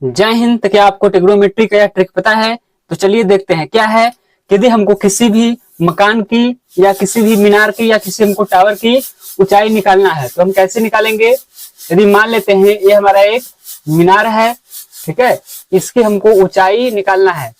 जय हिंद। तो क्या आपको ट्रिग्नोमेट्री का यह ट्रिक पता है? तो चलिए देखते हैं क्या है। यदि हमको किसी भी मकान की या किसी भी मीनार की या किसी हमको टावर की ऊंचाई निकालना है तो हम कैसे निकालेंगे। यदि मान लेते हैं ये हमारा एक मीनार है, ठीक है, इसकी हमको ऊंचाई निकालना है।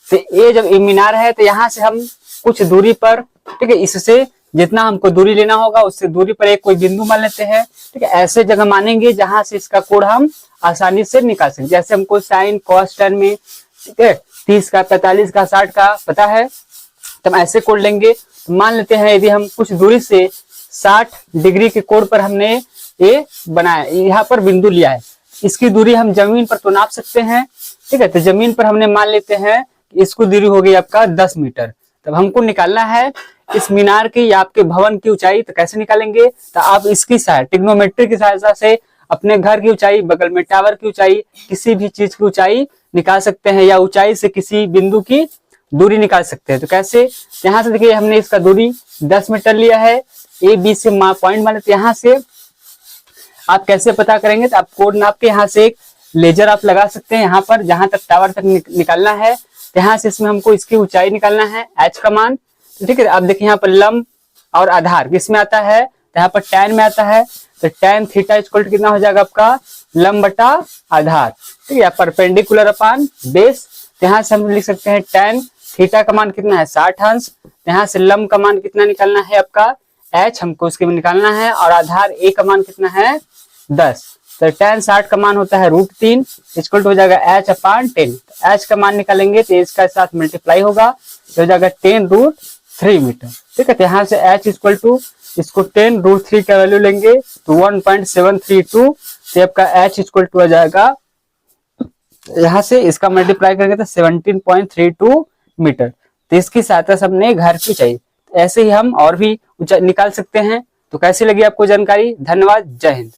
तो ये जब ये मीनार है तो यहाँ से हम कुछ दूरी पर, ठीक है, इससे जितना हमको दूरी लेना होगा उससे दूरी पर एक कोई बिंदु मान लेते हैं, ठीक है। ऐसे जगह मानेंगे जहां से इसका कोण हम आसानी से निकाल सकते। जैसे हमको साइन कॉस टर्न में, ठीक है, 30 का 45 का 60 का पता है तो हम ऐसे कोण लेंगे। तो मान लेते हैं यदि हम कुछ दूरी से 60 डिग्री के कोण पर हमने ये बनाया, यहाँ पर बिंदु लिया है, इसकी दूरी हम जमीन पर तो नाप सकते हैं, ठीक है। तो जमीन पर हमने मान लेते हैं इसको दूरी हो गई आपका 10 मीटर। तब हमको निकालना है इस मीनार की या आपके भवन की ऊंचाई। तो कैसे निकालेंगे? तो आप इसकी सहायता ट्रिग्नोमेट्री की सहायता से अपने घर की ऊंचाई, बगल में टावर की ऊंचाई, किसी भी चीज की ऊंचाई निकाल सकते हैं या ऊंचाई से किसी बिंदु की दूरी निकाल सकते हैं। तो कैसे? यहाँ से देखिए हमने इसका दूरी 10 मीटर लिया है, ए बी से पॉइंट मान लेते। यहाँ से आप कैसे पता करेंगे? तो आप कोड नाप के यहाँ से एक लेजर आप लगा सकते हैं यहाँ पर, जहां तक टावर तक निकालना है। यहाँ से इसमें हमको इसकी ऊंचाई निकालना है, एच का मान, ठीक है। आप देखिए यहाँ पर लंब और आधार किसमें आता है? तो यहाँ पर टैन में आता है। तो टैन थीटा इक्वल टू कितना हो जाएगा आपका? लंब बटा आधार, ठीक है, परपेंडिकुलर अपान बेस। यहाँ से हम लिख सकते हैं टैन थीटा का मान कितना है? 60 अंश। यहाँ से लंब का मान कितना निकालना है आपका? एच हमको उसके में निकालना है, और आधार ए का मान कितना है? 10। तो टैन 60 का मान होता है √3 इक्वल टू हो जाएगा एच अपान 10। एच का मान निकालेंगे तो इसका साथ मल्टीप्लाई होगा तो हो जाएगा 10√3 मीटर, ठीक है। तो यहाँ से एच इक्वल टू इसको 10√3 का वैल्यू लेंगे तो 1.732। तो आपका एच इक्वल टू हो जाएगा, यहाँ से इसका मल्टीप्लाई करेंगे तो 17.32 मीटर। तो इसकी सहायता से हमने घर की ऊंचाई, ऐसे ही हम और भी ऊंचाई निकाल सकते हैं। तो कैसी लगी आपको जानकारी? धन्यवाद, जय हिंद।